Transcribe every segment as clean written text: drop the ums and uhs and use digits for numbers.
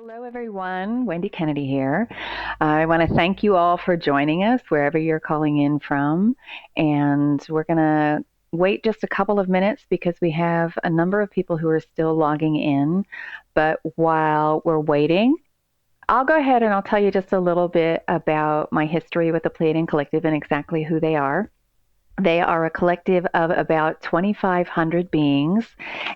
Hello, everyone. Wendy Kennedy here. I want to thank you all for joining us wherever you're calling in from. And we're going to wait just a couple of minutes because we have a number of people who are still logging in. But while we're waiting, I'll go ahead and I'll tell you just a little bit about my history with the Pleiadian Collective and exactly who they are. They are a collective of about 2,500 beings,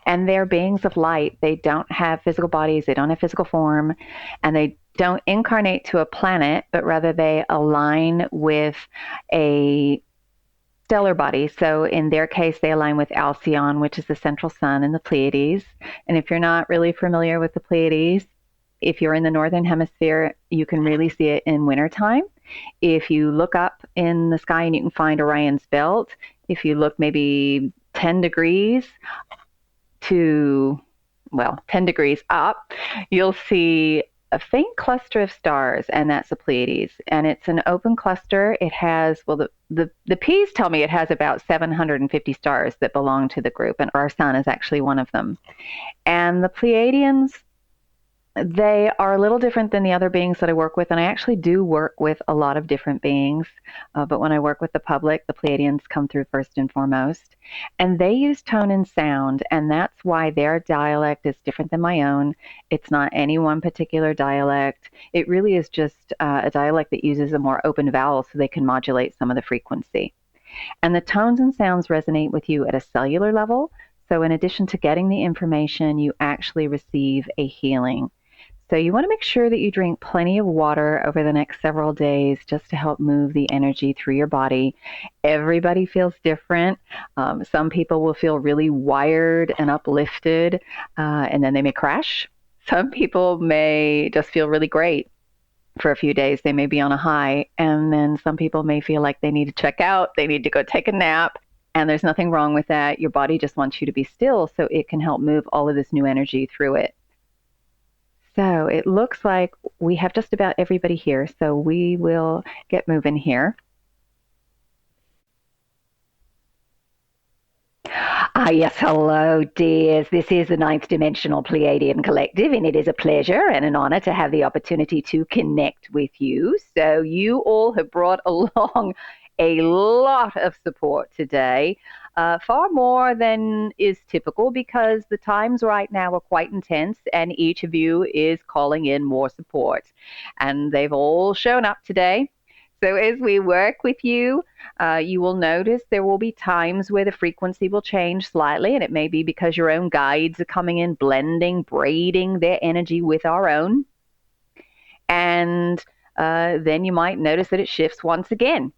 and they're beings of light. They don't have physical bodies, they don't have physical form, and they don't incarnate to a planet, but rather they align with a stellar body. So in their case, they align with Alcyon, which is the central sun in the Pleiades. And if you're not really familiar with the Pleiades, if you're in the northern hemisphere, you can really see it in wintertime. If you look up in the sky and you can find Orion's belt, if you look maybe 10 degrees to, 10 degrees up, you'll see a faint cluster of stars, and that's the Pleiades. And it's an open cluster. It has, the P's tell me it has about 750 stars that belong to the group, and our sun is actually one of them. And the Pleiadians, they are a little different than the other beings that I work with, and I actually do work with a lot of different beings. But when I work with the public, the Pleiadians come through first and foremost. And they use tone and sound, and that's why their dialect is different than my own. It's not any one particular dialect. It really is just a dialect that uses a more open vowel so they can modulate some of the frequency. And the tones and sounds resonate with you at a cellular level. So in addition to getting the information, you actually receive a healing. So you want to make sure that you drink plenty of water over the next several days just to help move the energy through your body. Everybody feels different. Some people will feel really wired and uplifted, and then they may crash. Some people may just feel really great for a few days. They may be on a high, and then some people may feel like they need to check out, they need to go take a nap. And there's nothing wrong with that. Your body just wants you to be still so it can help move all of this new energy through it. So it looks like we have just about everybody here, so we will get moving here. Yes, hello, dears. This is the Ninth Dimensional Pleiadian Collective, and it is a pleasure and an honor to have the opportunity to connect with you. So you all have brought along a lot of support today. Far more than is typical because the times right now are quite intense and each of you is calling in more support. And they've all shown up today. So as we work with you, you will notice there will be times where the frequency will change slightly, and it may be because your own guides are coming in, blending, braiding their energy with our own. And then you might notice that it shifts once again.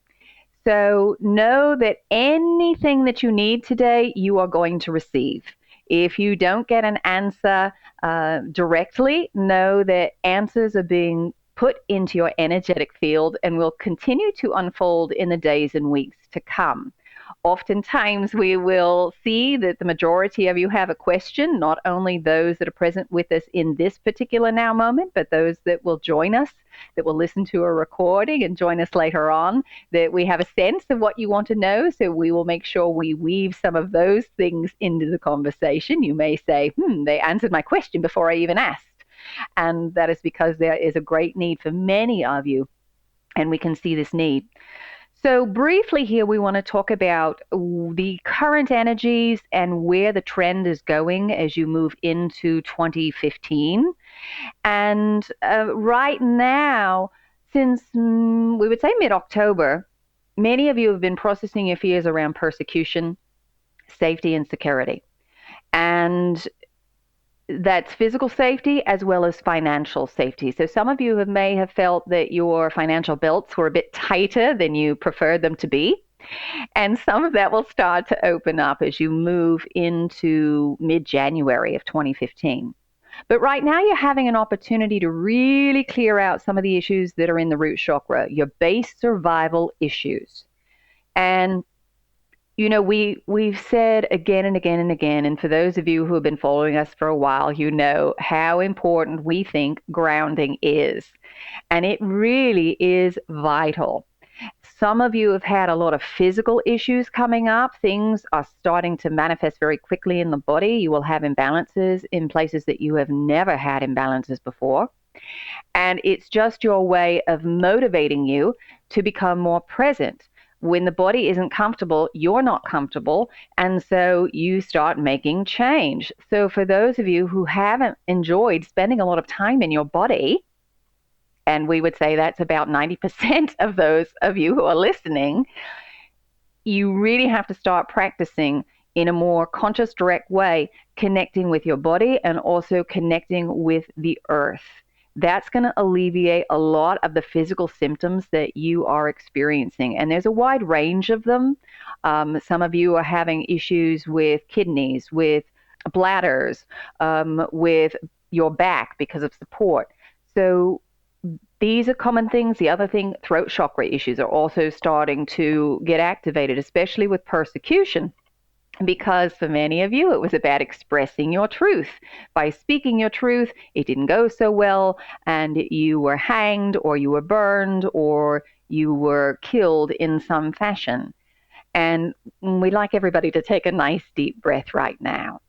So know that anything that you need today, you are going to receive. If you don't get an answer directly, know that answers are being put into your energetic field and will continue to unfold in the days and weeks to come. Oftentimes, we will see that the majority of you have a question, not only those that are present with us in this particular now moment, but those that will join us, that will listen to a recording and join us later on, that we have a sense of what you want to know. So we will make sure we weave some of those things into the conversation. You may say, they answered my question before I even asked. And that is because there is a great need for many of you, and we can see this need. So briefly here, we want to talk about the current energies and where the trend is going as you move into 2015. And right now, since we would say mid-October, many of you have been processing your fears around persecution, safety, and security. And that's physical safety as well as financial safety. So some of you may have felt that your financial belts were a bit tighter than you preferred them to be. And some of that will start to open up as you move into mid-January of 2015. But right now you're having an opportunity to really clear out some of the issues that are in the root chakra, your base survival issues. And we've said again and again and again, and for those of you who have been following us for a while, you know how important we think grounding is. And it really is vital. Some of you have had a lot of physical issues coming up. Things are starting to manifest very quickly in the body. You will have imbalances in places that you have never had imbalances before. And it's just your way of motivating you to become more present. When the body isn't comfortable, you're not comfortable, and so you start making change. So for those of you who haven't enjoyed spending a lot of time in your body, and we would say that's about 90% of those of you who are listening, you really have to start practicing in a more conscious, direct way, connecting with your body and also connecting with the earth. That's going to alleviate a lot of the physical symptoms that you are experiencing. And there's a wide range of them. Some of you are having issues with kidneys, with bladders, with your back because of support. So these are common things. The other thing, throat chakra issues are also starting to get activated, especially with persecution. Because for many of you, it was about expressing your truth. By speaking your truth, it didn't go so well, and you were hanged, or you were burned, or you were killed in some fashion. And we'd like everybody to take a nice deep breath right now.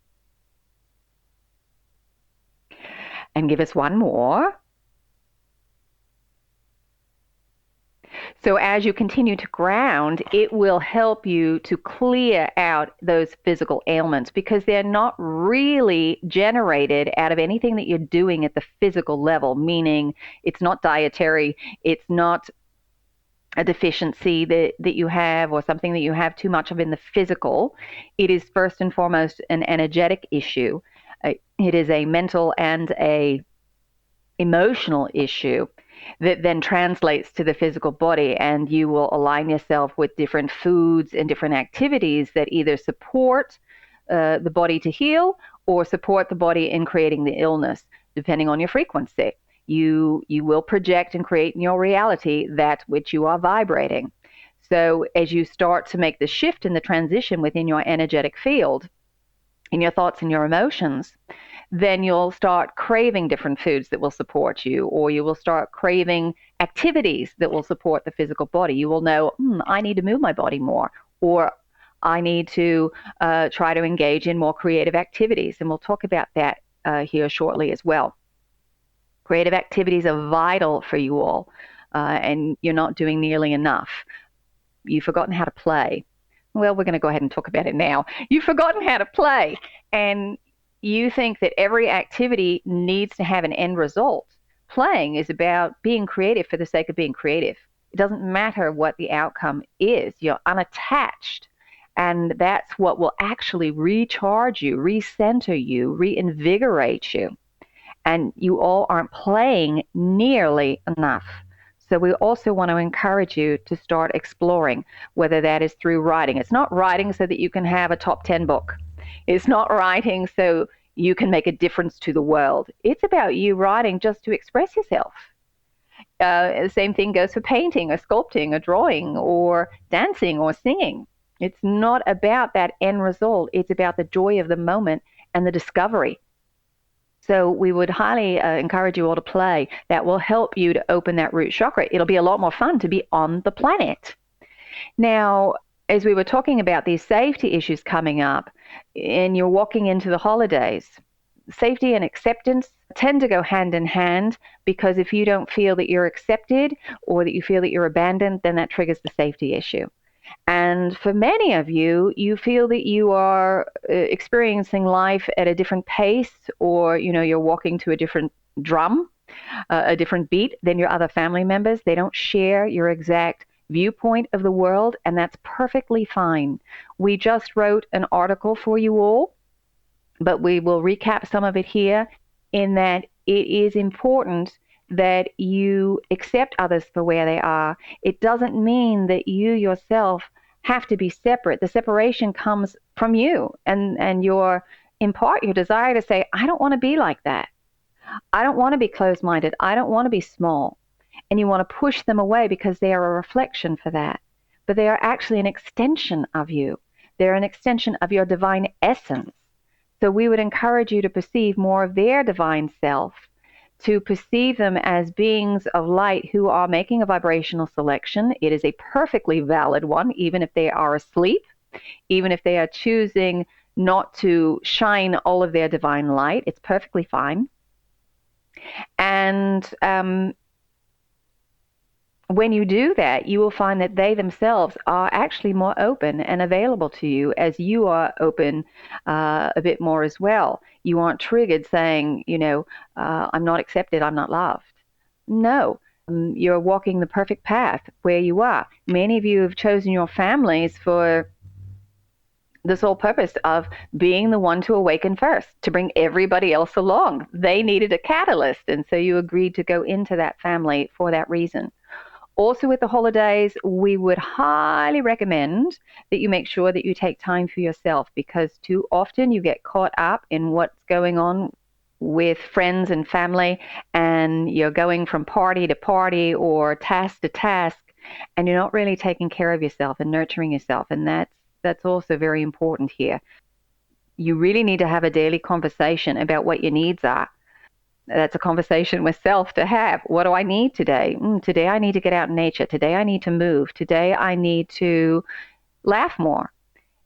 And give us one more. So as you continue to ground, it will help you to clear out those physical ailments because they're not really generated out of anything that you're doing at the physical level, meaning it's not dietary, it's not a deficiency that you have or something that you have too much of in the physical. It is first and foremost an energetic issue. It is a mental and a emotional issue that then translates to the physical body, and you will align yourself with different foods and different activities that either support the body to heal or support the body in creating the illness, depending on your frequency. You will project and create in your reality that which you are vibrating. So as you start to make the shift and the transition within your energetic field, in your thoughts and your emotions, then you'll start craving different foods that will support you, or you will start craving activities that will support the physical body. You will know, I need to move my body more, or I need to try to engage in more creative activities. And we'll talk about that here shortly as well. Creative activities are vital for you all, and you're not doing nearly enough. You've forgotten how to play. Well, we're going to go ahead and talk about it now. You've forgotten how to play, and you think that every activity needs to have an end result. Playing is about being creative for the sake of being creative. It doesn't matter what the outcome is. You're unattached, and that's what will actually recharge you, recenter you, reinvigorate you. And you all aren't playing nearly enough. So we also want to encourage you to start exploring, whether that is through writing. It's not writing so that you can have a top 10 book. It's not writing so you can make a difference to the world. It's about you writing just to express yourself. The same thing goes for painting or sculpting or drawing or dancing or singing. It's not about that end result. It's about the joy of the moment and the discovery. So we would highly encourage you all to play. That will help you to open that root chakra. It'll be a lot more fun to be on the planet. Now, as we were talking about these safety issues coming up, and you're walking into the holidays, safety and acceptance tend to go hand in hand, because if you don't feel that you're accepted or that you feel that you're abandoned, then that triggers the safety issue. And for many of you, you feel that you are experiencing life at a different pace, or, you're walking to a different drum, a different beat than your other family members. They don't share your exact viewpoint of the world, and that's perfectly fine. We just wrote an article for you all, but we will recap some of it here, in that it is important that you accept others for where they are. It doesn't mean that you yourself have to be separate. The separation comes from you and your, in part, your desire to say, I don't want to be like that. I don't want to be closed-minded. I don't want to be small. And you want to push them away because they are a reflection for that. But they are actually an extension of you. They're an extension of your divine essence. So we would encourage you to perceive more of their divine self, to perceive them as beings of light who are making a vibrational selection. It is a perfectly valid one, even if they are asleep, even if they are choosing not to shine all of their divine light. It's perfectly fine. And when you do that, you will find that they themselves are actually more open and available to you as you are open a bit more as well. You aren't triggered saying, I'm not accepted, I'm not loved. No, you're walking the perfect path where you are. Many of you have chosen your families for the sole purpose of being the one to awaken first, to bring everybody else along. They needed a catalyst, and so you agreed to go into that family for that reason. Also, with the holidays, we would highly recommend that you make sure that you take time for yourself, because too often you get caught up in what's going on with friends and family, and you're going from party to party or task to task, and you're not really taking care of yourself and nurturing yourself. And that's also very important here. You really need to have a daily conversation about what your needs are. That's a conversation with self to have. What do I need today? Today I need to get out in nature. Today I need to move. Today I need to laugh more.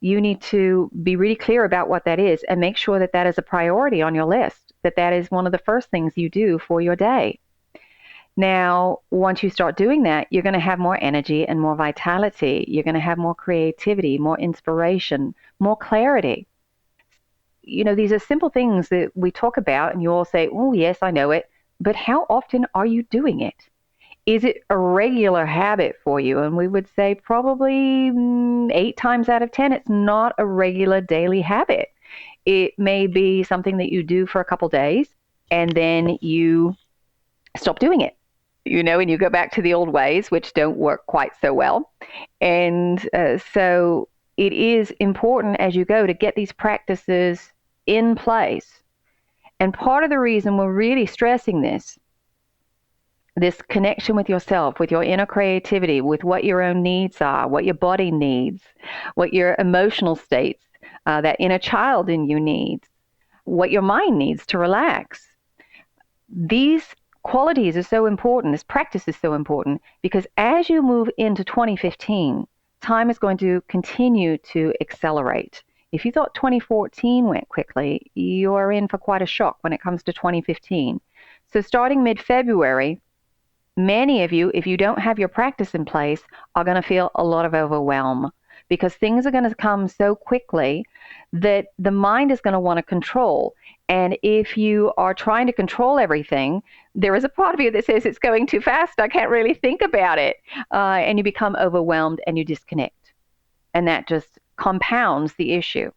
You need to be really clear about what that is and make sure that that is a priority on your list, that that is one of the first things you do for your day. Now, once you start doing that, you're going to have more energy and more vitality. You're going to have more creativity, more inspiration, more clarity. These are simple things that we talk about, and you all say, oh, yes, I know it. But how often are you doing it? Is it a regular habit for you? And we would say probably 8 times out of 10, it's not a regular daily habit. It may be something that you do for a couple days, and then you stop doing it. And you go back to the old ways, which don't work quite so well. And so it is important as you go to get these practices in place. And part of the reason we're really stressing this connection with yourself, with your inner creativity, with what your own needs are, what your body needs, what your emotional states, that inner child in you needs, what your mind needs to relax. These qualities are so important, this practice is so important, because as you move into 2015, time is going to continue to accelerate. If you thought 2014 went quickly, you are in for quite a shock when it comes to 2015. So starting mid-February, many of you, if you don't have your practice in place, are going to feel a lot of overwhelm, because things are going to come so quickly that the mind is going to want to control. And if you are trying to control everything, there is a part of you that says it's going too fast, I can't really think about it. And you become overwhelmed and you disconnect. And that just compounds the issue.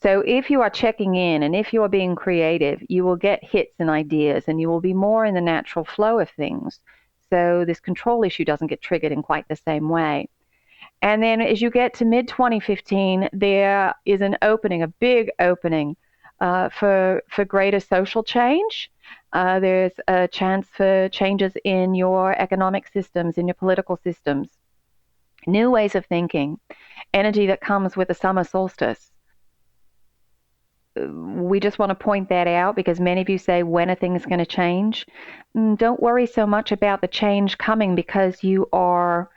So if you are checking in and if you are being creative, you will get hits and ideas, and you will be more in the natural flow of things. So this control issue doesn't get triggered in quite the same way. And then as you get to mid-2015, there is an opening, a big opening for greater social change. There's a chance for changes in your economic systems, in your political systems, new ways of thinking, energy that comes with the summer solstice. We just want to point that out because many of you say, when are things going to change? Don't worry so much about the change coming because you are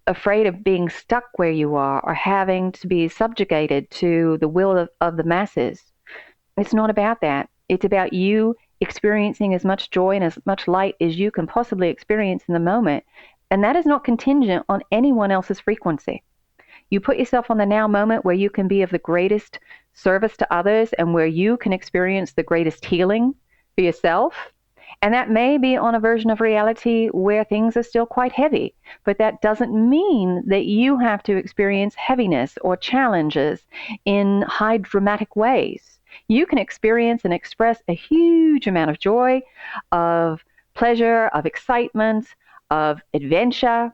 afraid of being stuck where you are or having to be subjugated to the will of the masses. It's not about that. It's about you experiencing as much joy and as much light as you can possibly experience in the moment. And that is not contingent on anyone else's frequency. You put yourself on the now moment where you can be of the greatest service to others and where you can experience the greatest healing for yourself. And that may be on a version of reality where things are still quite heavy, but that doesn't mean that you have to experience heaviness or challenges in high dramatic ways. You can experience and express a huge amount of joy, of pleasure, of excitement, of adventure,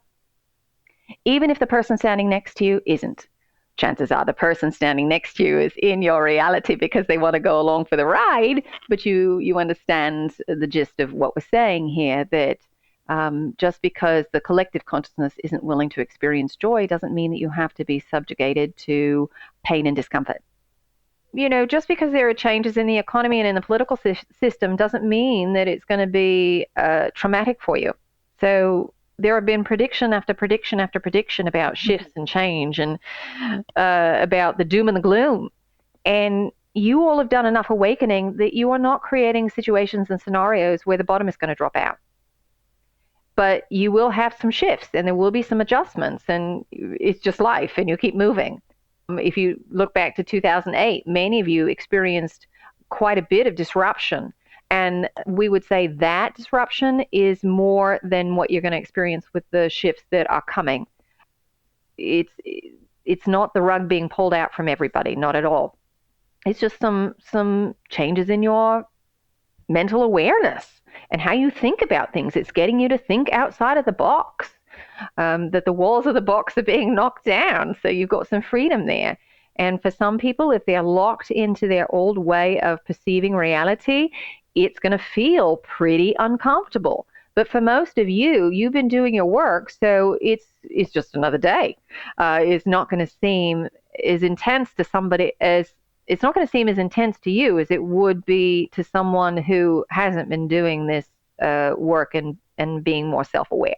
even if the person standing next to you isn't. Chances are the person standing next to you is in your reality because they want to go along for the ride, but you understand the gist of what we're saying here, that just because the collective consciousness isn't willing to experience joy doesn't mean that you have to be subjugated to pain and discomfort. just because there are changes in the economy and in the political system doesn't mean that it's going to be traumatic for you. So there have been prediction after prediction after prediction about shifts and change and about the doom and the gloom. And you all have done enough awakening that you are not creating situations and scenarios where the bottom is going to drop out. But you will have some shifts and there will be some adjustments, and it's just life, and you keep moving. If you look back to 2008, many of you experienced quite a bit of disruption. And we would say that disruption is more than what you're going to experience with the shifts that are coming. It's not the rug being pulled out from everybody, not at all. It's just some changes in your mental awareness and how you think about things. It's getting you to think outside of the box. That the walls of the box are being knocked down, so you've got some freedom there. And for some people, if they're locked into their old way of perceiving reality, it's going to feel pretty uncomfortable. But for most of you, you've been doing your work, so it's just another day. It's not going to seem as intense to somebody as it's not going to seem as intense to you as it would be to someone who hasn't been doing this work and being more self-aware.